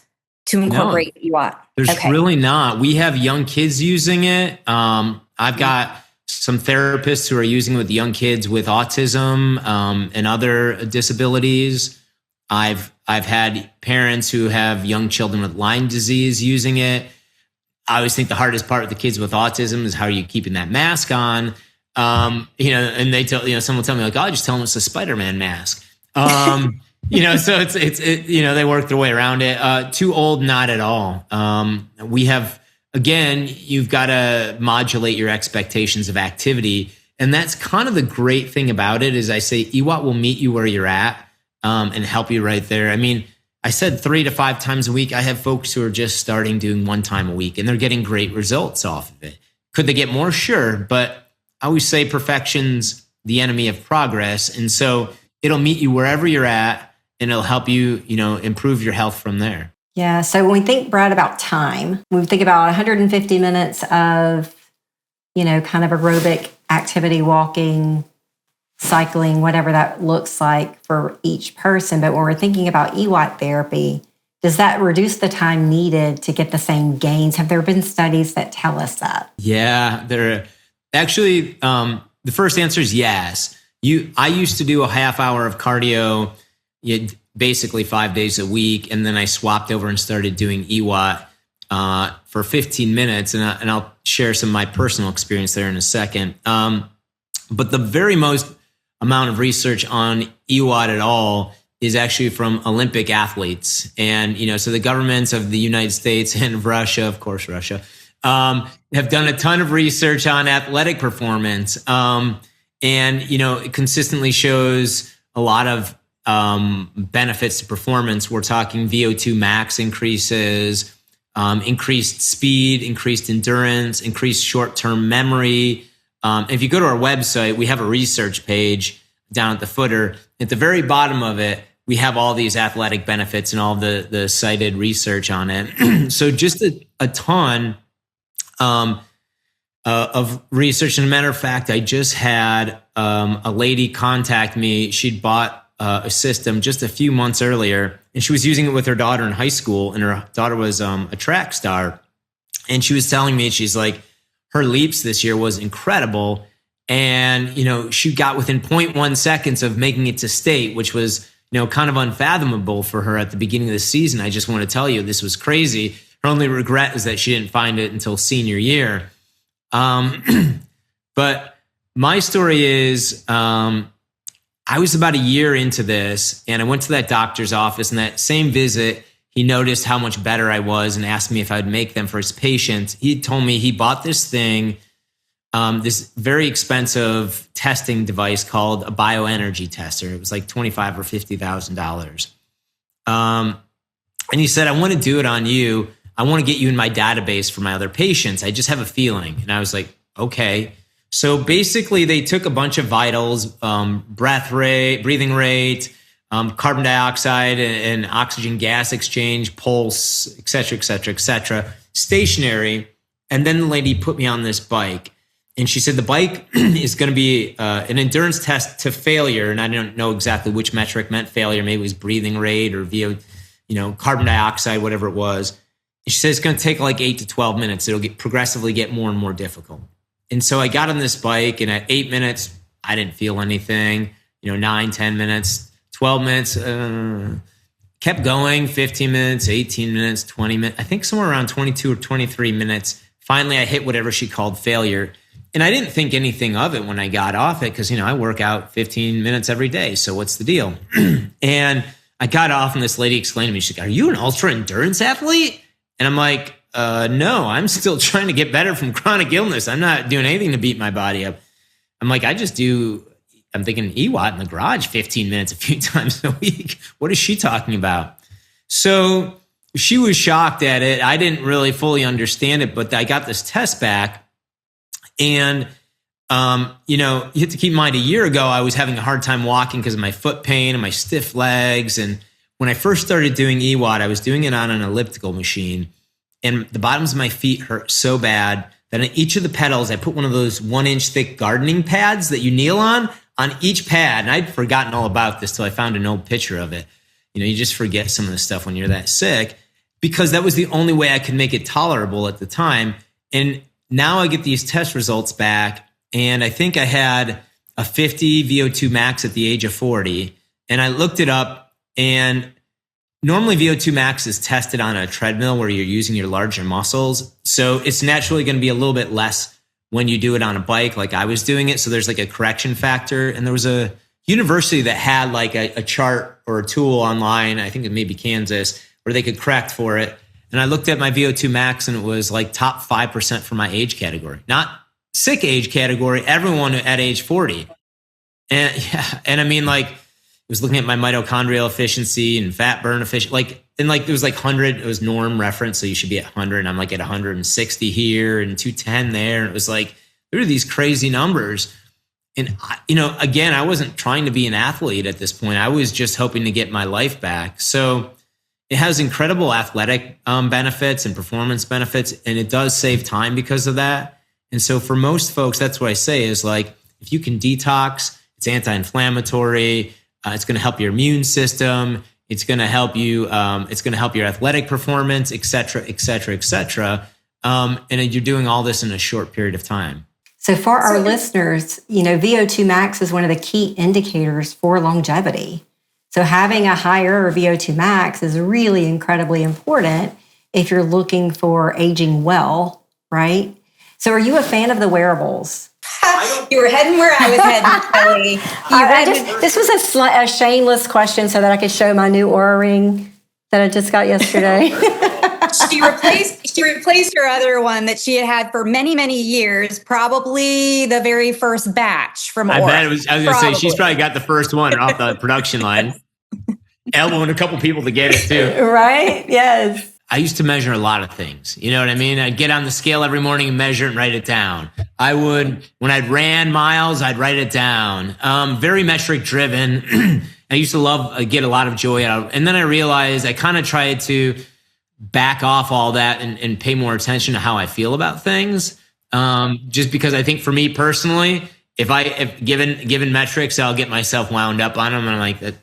to incorporate EWOT? There's really not. We have young kids using it. I've got some therapists who are using it with young kids with autism and other disabilities. I've had parents who have young children with Lyme disease using it. I always think the hardest part with the kids with autism is how are you keeping that mask on? And they tell, someone will tell me, like, oh, just tell them it's a Spider-Man mask. So it's they work their way around it. Too old, not at all. We have, again, you've got to modulate your expectations of activity. And that's kind of the great thing about it, is I say EWOT will meet you where you're at and help you right there. I mean, I said 3 to 5 times a week. I have folks who are just starting doing 1 time a week, and they're getting great results off of it. Could they get more? Sure. But I always say perfection's the enemy of progress. And so it'll meet you wherever you're at, and it'll help you, improve your health from there. Yeah. So when we think, Brad, about time, we think about 150 minutes of, kind of aerobic activity, walking, cycling, whatever that looks like for each person. But when we're thinking about EWOT therapy, does that reduce the time needed to get the same gains? Have there been studies that tell us that? Yeah, there actually, the first answer is yes. I used to do a half hour of cardio, basically 5 days a week. And then I swapped over and started doing EWOT for 15 minutes. And I'll share some of my personal experience there in a second. But the very most amount of research on EWOT at all is actually from Olympic athletes. And, so the governments of the United States and Russia, of course, Russia, have done a ton of research on athletic performance. And, it consistently shows a lot of benefits to performance. We're talking VO2 max increases, increased speed, increased endurance, increased short-term memory. If you go to our website, we have a research page down at the footer. At the very bottom of it, we have all these athletic benefits and all the cited research on it. So just a ton of research. And a matter of fact, I just had a lady contact me. She'd bought a system just a few months earlier, and she was using it with her daughter in high school. And her daughter was a track star. And she was telling me, she's like, her leaps this year was incredible. And, she got within 0.1 seconds of making it to state, which was, kind of unfathomable for her at the beginning of the season. I just want to tell you, this was crazy. Her only regret is that she didn't find it until senior year. But my story is, I was about a year into this, and I went to that doctor's office, and that same visit, he noticed how much better I was and asked me if I'd make them for his patients. He told me he bought this thing, this very expensive testing device called a bioenergy tester. It was like $25,000 or $50,000. And he said, I want to do it on you. I want to get you in my database for my other patients. I just have a feeling. And I was like, okay. So basically they took a bunch of vitals, breath rate, breathing rate, carbon dioxide and oxygen gas exchange, pulse, et cetera, stationary. And then the lady put me on this bike. And she said the bike is going to be an endurance test to failure. And I don't know exactly which metric meant failure. Maybe it was breathing rate or carbon dioxide, whatever it was. And she said it's going to take like 8 to 12 minutes. It'll progressively get more and more difficult. And so I got on this bike, and at 8 minutes, I didn't feel anything. 9, 10 minutes, 12 minutes, kept going, 15 minutes, 18 minutes, 20 minutes. I think somewhere around 22 or 23 minutes. Finally, I hit whatever she called failure. And I didn't think anything of it when I got off it because, I work out 15 minutes every day. So what's the deal? And I got off, and this lady explained to me, she's like, "Are you an ultra endurance athlete?" And I'm like, no, I'm still trying to get better from chronic illness. I'm not doing anything to beat my body up. I'm like, I'm thinking EWOT in the garage 15 minutes a few times a week. What is she talking about? So she was shocked at it. I didn't really fully understand it, but I got this test back. And, you have to keep in mind, a year ago, I was having a hard time walking because of my foot pain and my stiff legs. And when I first started doing EWOT, I was doing it on an elliptical machine. And the bottoms of my feet hurt so bad that on each of the pedals, I put one of those 1-inch thick gardening pads that you kneel on each pad. And I'd forgotten all about this till I found an old picture of it. You just forget some of the stuff when you're that sick, because that was the only way I could make it tolerable at the time. And now I get these test results back, and I think I had a 50 VO2 max at the age of 40. And I looked it up, and normally VO2 max is tested on a treadmill where you're using your larger muscles. So it's naturally going to be a little bit less when you do it on a bike like I was doing it. So there's like a correction factor. And there was a university that had like a chart or a tool online, I think it may be Kansas, where they could correct for it. And I looked at my VO2 max, and it was like top 5% for my age category, not sick age category, everyone at age 40. And I mean, like, it was looking at my mitochondrial efficiency and fat burn efficiency, it was like 100, it was norm reference. So you should be at 100. And I'm like at 160 here and 210 there. And it was like, there were these crazy numbers. And, again, I wasn't trying to be an athlete at this point. I was just hoping to get my life back. So it has incredible athletic benefits and performance benefits, and it does save time because of that. And so for most folks, that's what I say is like, if you can detox, it's anti-inflammatory, it's going to help your immune system, it's going to help you, it's going to help your athletic performance, et cetera, et cetera, et cetera. And you're doing all this in a short period of time. So for our listeners, VO2 max is one of the key indicators for longevity. So having a higher VO2 max is really incredibly important if you're looking for aging well, right? So are you a fan of the wearables? You were heading where I was heading, Kelly. This was a shameless question so that I could show my new Oura ring that I just got yesterday. She replaced her other one that she had for many, many years, probably the very first batch from Oura. I was going to say, she's probably got the first one off the production line. Elbowing a couple people to get it too. Right? Yes. I used to measure a lot of things. You know what I mean? I'd get on the scale every morning and measure it and write it down. When I'd ran miles, I'd write it down. Very metric driven. I used to get a lot of joy out of it. And then I realized I kind of tried to back off all that and pay more attention to how I feel about things. Just because I think for me personally, if given metrics, I'll get myself wound up on them. And I'm like, that,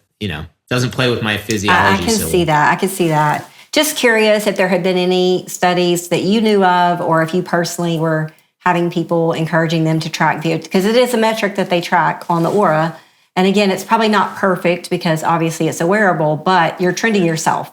doesn't play with my physiology. I can see that. I can see that. Just curious if there had been any studies that you knew of, or if you personally were having people encouraging them to track VO2, because it is a metric that they track on the Oura. And again, it's probably not perfect because obviously it's a wearable, but you're trending yourself.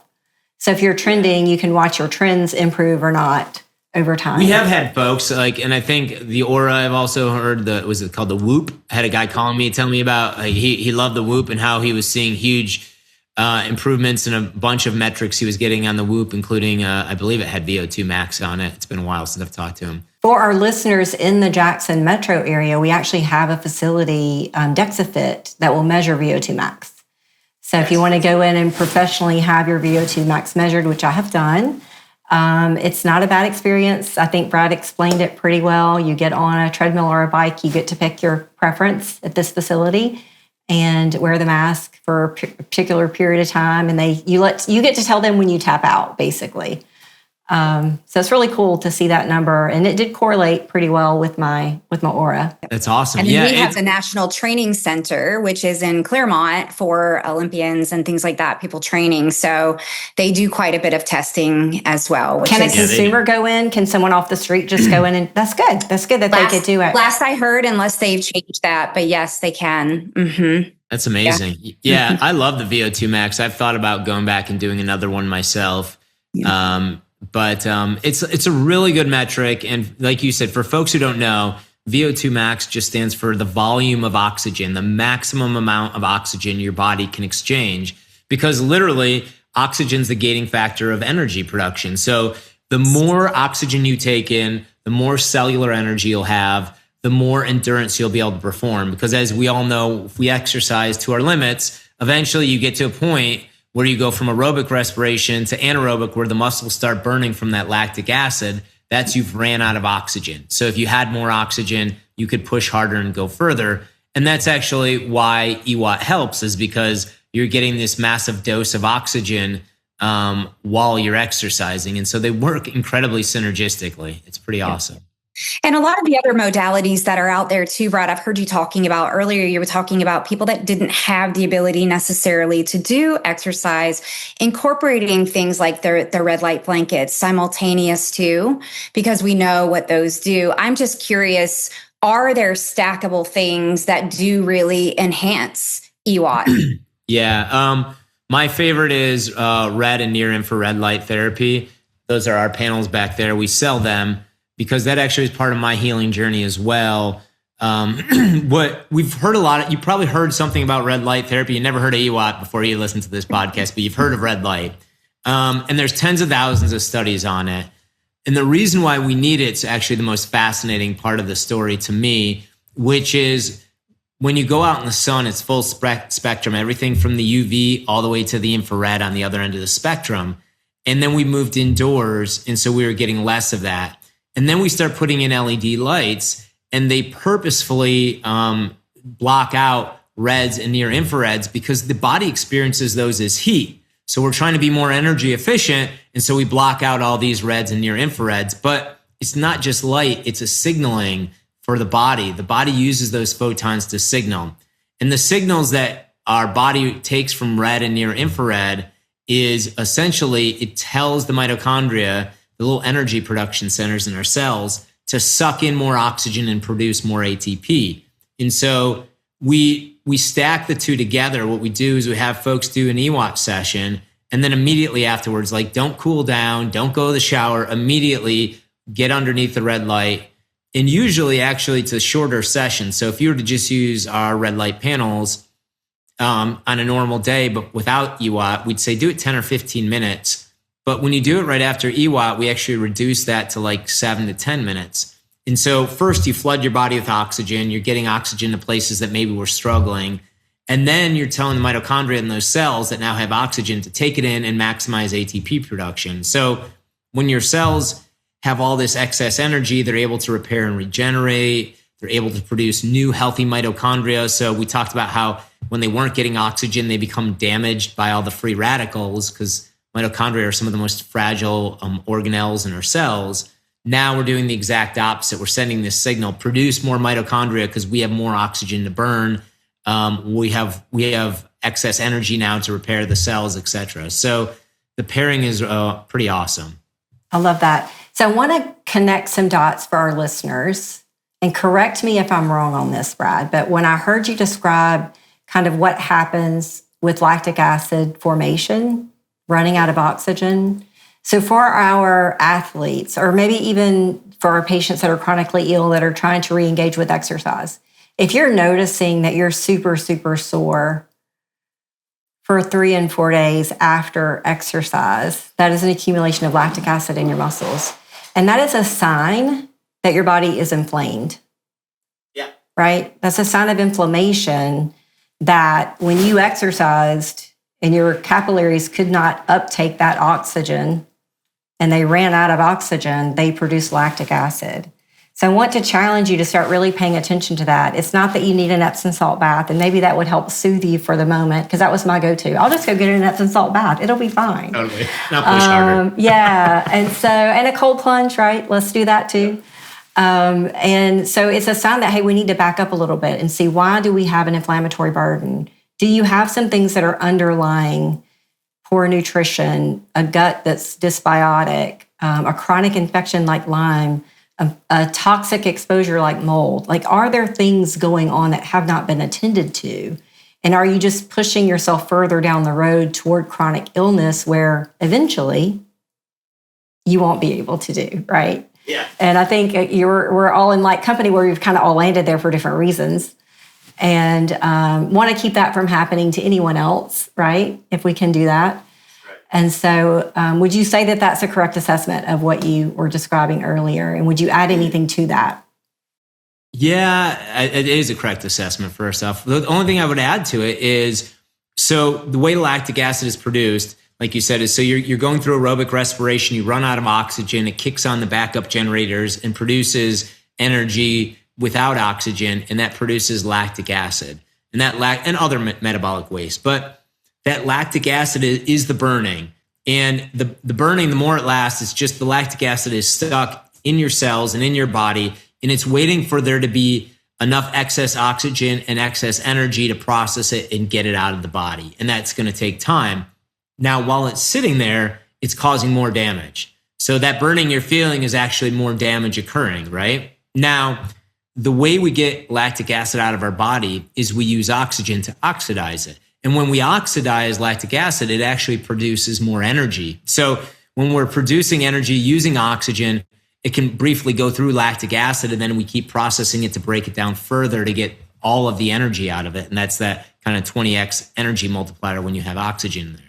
So if you're trending, you can watch your trends improve or not over time. We have had folks and I think the Oura, I've also heard was it called the Whoop? I had a guy calling me, telling me about, he loved the Whoop and how he was seeing huge improvements in a bunch of metrics he was getting on the Whoop, including, I believe it had VO2 max on it. It's been a while since I've talked to him. For our listeners in the Jackson metro area, we actually have a facility, DexaFit, that will measure VO2 max. So if you want to go in and professionally have your VO2 max measured, which I have done, it's not a bad experience. I think Brad explained it pretty well. You get on a treadmill or a bike, you get to pick your preference at this facility and wear the mask for a particular period of time. And you get to tell them when you tap out, basically. So it's really cool to see that number, and it did correlate pretty well with my aura. That's awesome. And then we have the National Training Center, which is in Claremont for Olympians and things like that, people training. So they do quite a bit of testing as well. Can a consumer go in? Can someone off the street just go in? And that's good. That's good that they could do it. Last I heard, unless they've changed that, but yes, they can. Mm-hmm. That's amazing. Yeah, I love the VO2 max. I've thought about going back and doing another one myself. Yeah. But it's a really good metric. And like you said, for folks who don't know, VO2 max just stands for the volume of oxygen, the maximum amount of oxygen your body can exchange, because literally oxygen's the gating factor of energy production. So the more oxygen you take in, the more cellular energy you'll have, the more endurance you'll be able to perform. Because as we all know, if we exercise to our limits, eventually you get to a point where you go from aerobic respiration to anaerobic, where the muscles start burning from that lactic acid. That's you've ran out of oxygen. So if you had more oxygen, you could push harder and go further. And that's actually why EWOT helps, is because you're getting this massive dose of oxygen while you're exercising. And so they work incredibly synergistically. It's pretty awesome. And a lot of the other modalities that are out there too, Brad, I've heard you talking about earlier, you were talking about people that didn't have the ability necessarily to do exercise, incorporating things like the red light blankets simultaneous too, because we know what those do. I'm just curious, are there stackable things that do really enhance EWOT? Yeah. My favorite is red and near infrared light therapy. Those are our panels back there. We sell them because that actually is part of my healing journey as well. What we've heard a lot of, you probably heard something about red light therapy. You never heard of EWOT before you listened to this podcast, but you've heard of red light. And there's tens of thousands of studies on it. And the reason why we need it's actually the most fascinating part of the story to me, which is when you go out in the sun, it's full spectrum, everything from the UV all the way to the infrared on the other end of the spectrum. And then we moved indoors, and so we were getting less of that. And then we start putting in LED lights, and they purposefully block out reds and near infrareds because the body experiences those as heat. So we're trying to be more energy efficient, and so we block out all these reds and near infrareds. But it's not just light, it's a signaling for the body. The body uses those photons to signal. And the signals that our body takes from red and near infrared is essentially, it tells the mitochondria, the little energy production centers in our cells, to suck in more oxygen and produce more ATP. And so we stack the two together. What we do is we have folks do an EWOT session, and then immediately afterwards, like, don't cool down, don't go to the shower, immediately get underneath the red light. And usually actually it's a shorter session. So if you were to just use our red light panels on a normal day, but without EWOT, we'd say do it 10 or 15 minutes. But when you do it right after EWOT, we actually reduce that to like 7 to 10 minutes. And so first you flood your body with oxygen. You're getting oxygen to places that maybe were struggling. And then you're telling the mitochondria in those cells that now have oxygen to take it in and maximize ATP production. So when your cells have all this excess energy, they're able to repair and regenerate. They're able to produce new healthy mitochondria. So we talked about how when they weren't getting oxygen, they become damaged by all the free radicals, because mitochondria are some of the most fragile organelles in our cells. Now we're doing the exact opposite. We're sending this signal, produce more mitochondria because we have more oxygen to burn. We have excess energy now to repair the cells, etc. So the pairing is pretty awesome. I love that. So I want to connect some dots for our listeners, and correct me if I'm wrong on this, Brad, but when I heard you describe kind of what happens with lactic acid formation, running out of oxygen. So for our athletes, or maybe even for our patients that are chronically ill that are trying to re-engage with exercise, if you're noticing that you're super, super sore for 3 and 4 days after exercise, that is an accumulation of lactic acid in your muscles. And that is a sign that your body is inflamed. Yeah. Right? That's a sign of inflammation, that when you exercised and your capillaries could not uptake that oxygen and they ran out of oxygen, they produced lactic acid. So I want to challenge you to start really paying attention to that. It's not that you need an Epsom salt bath, and maybe that would help soothe you for the moment, because that was my go-to. I'll just go get an Epsom salt bath. It'll be fine. Totally. Not push harder. Yeah. And a cold plunge, right? Let's do that too. And so it's a sign that, hey, we need to back up a little bit and see, why do we have an inflammatory burden? Do you have some things that are underlying poor nutrition, a gut that's dysbiotic, a chronic infection like Lyme, a toxic exposure like mold? Like, are there things going on that have not been attended to? And are you just pushing yourself further down the road toward chronic illness where eventually you won't be able to do, right? Yeah. And I think we're all in like company where we've kind of all landed there for different reasons, and want to keep that from happening to anyone else, right? If we can do that. And so would you say that that's a correct assessment of what you were describing earlier? And would you add anything to that? Yeah, it is a correct assessment first off. The only thing I would add to it is, so the way lactic acid is produced, like you said, is so you're going through aerobic respiration, you run out of oxygen, it kicks on the backup generators and produces energy without oxygen, and that produces lactic acid and and other metabolic waste. But that lactic acid is the burning. And the burning, the more it lasts, it's just the lactic acid is stuck in your cells and in your body, and it's waiting for there to be enough excess oxygen and excess energy to process it and get it out of the body. And that's going to take time. Now, while it's sitting there, it's causing more damage. So that burning you're feeling is actually more damage occurring, right? Now, the way we get lactic acid out of our body is we use oxygen to oxidize it. And when we oxidize lactic acid, it actually produces more energy. So when we're producing energy using oxygen, it can briefly go through lactic acid, and then we keep processing it to break it down further to get all of the energy out of it. And that's that kind of 20x energy multiplier when you have oxygen in there.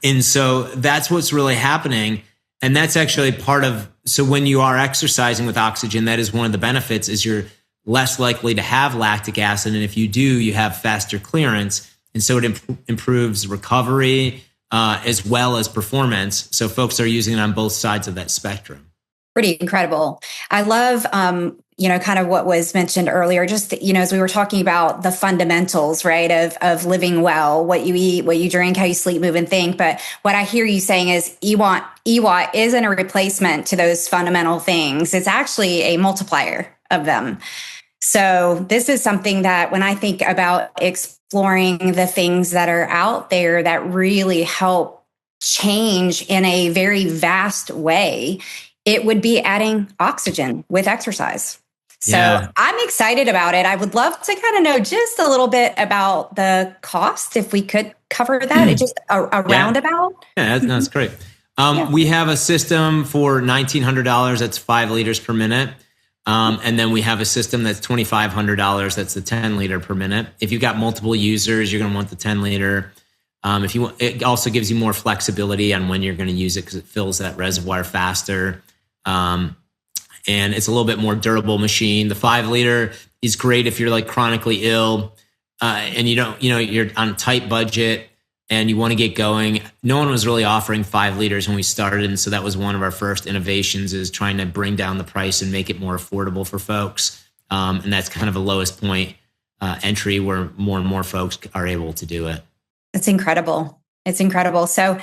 And so that's what's really happening. And that's actually part of, so when you are exercising with oxygen, that is one of the benefits, is you're less likely to have lactic acid. And if you do, you have faster clearance. And so it improves recovery as well as performance. So folks are using it on both sides of that spectrum. Pretty incredible. I love, kind of what was mentioned earlier, just, as we were talking about the fundamentals, right, of living well, what you eat, what you drink, how you sleep, move, and think. But what I hear you saying is EWOT isn't a replacement to those fundamental things. It's actually a multiplier of them. So this is something that when I think about exploring the things that are out there that really help change in a very vast way, it would be adding oxygen with exercise. So yeah. I'm excited about it. I would love to kind of know just a little bit about the cost, if we could cover that. It's just a roundabout. Yeah, that's great. We have a system for $1,900. That's 5 liters per minute. And then we have a system that's $2,500. That's the 10 liter per minute. If you've got multiple users, you're going to want the 10 liter. If you want, it also gives you more flexibility on when you're going to use it, because it fills that reservoir faster. And it's a little bit more durable machine. The 5 liter is great if you're like chronically ill, and you're on a tight budget and you want to get going. No one was really offering 5 liters when we started. And so that was one of our first innovations, is trying to bring down the price and make it more affordable for folks. And that's kind of a lowest point entry where more and more folks are able to do it. It's incredible. It's incredible. So,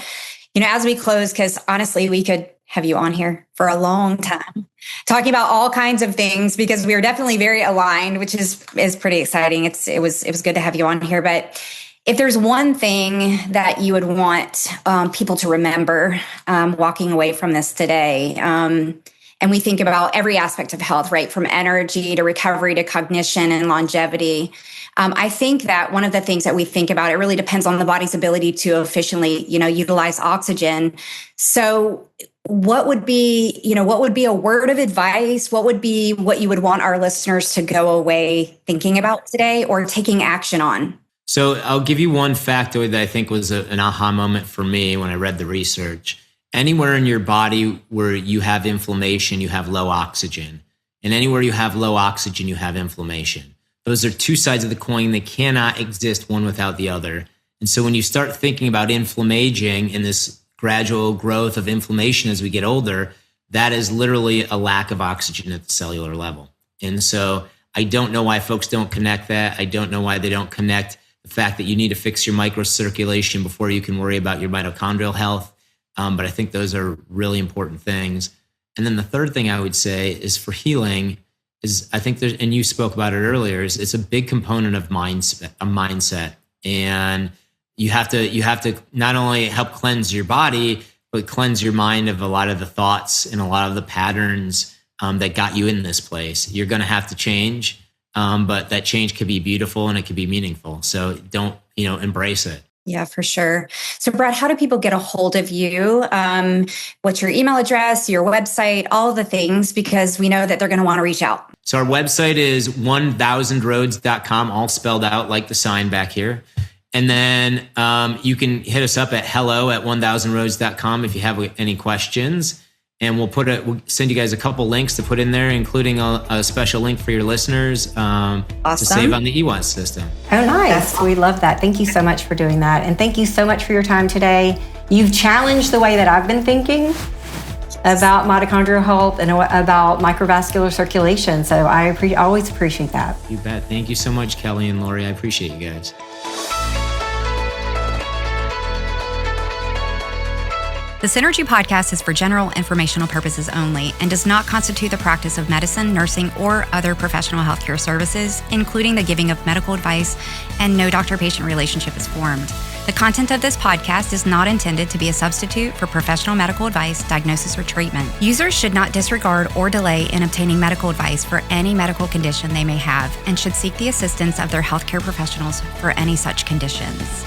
as we close, because honestly, we could have you on here for a long time talking about all kinds of things, because we are definitely very aligned, which is pretty exciting. It was good to have you on here. But if there's one thing that you would want people to remember walking away from this today, and we think about every aspect of health, right, from energy to recovery to cognition and longevity, I think that one of the things that we think about, it really depends on the body's ability to efficiently, utilize oxygen. So what would be a word of advice? What would be what you would want our listeners to go away thinking about today or taking action on? So I'll give you one factoid that I think was an aha moment for me when I read the research. Anywhere in your body where you have inflammation, you have low oxygen. And anywhere you have low oxygen, you have inflammation. Those are two sides of the coin. They cannot exist one without the other. And so when you start thinking about inflammaging and this gradual growth of inflammation as we get older, that is literally a lack of oxygen at the cellular level. And so I don't know why folks don't connect that. I don't know why they don't connect the fact that you need to fix your microcirculation before you can worry about your mitochondrial health. But I think those are really important things. And then the third thing I would say is for healing is I think there's, and you spoke about it earlier, is it's a big component of mindset. And you have to not only help cleanse your body, but cleanse your mind of a lot of the thoughts and a lot of the patterns that got you in this place. You're going to have to change, but that change could be beautiful and it could be meaningful. So don't, embrace it. Yeah, for sure. So Brad, how do people get a hold of you? What's your email address, your website, all the things, because we know that they're going to want to reach out. So our website is 1000roads.com, all spelled out like the sign back here. And then you can hit us up at hello@1000roads.com if you have any questions. And we'll send you guys a couple links to put in there, including a special link for your listeners to save on the EWOT system. Oh, nice. We love that. Thank you so much for doing that. And thank you so much for your time today. You've challenged the way that I've been thinking about mitochondrial health and about microvascular circulation. So I always appreciate that. You bet. Thank you so much, Kelly and Lori. I appreciate you guys. The Synergee Podcast is for general informational purposes only and does not constitute the practice of medicine, nursing, or other professional healthcare services, including the giving of medical advice, and no doctor-patient relationship is formed. The content of this podcast is not intended to be a substitute for professional medical advice, diagnosis, or treatment. Users should not disregard or delay in obtaining medical advice for any medical condition they may have and should seek the assistance of their healthcare professionals for any such conditions.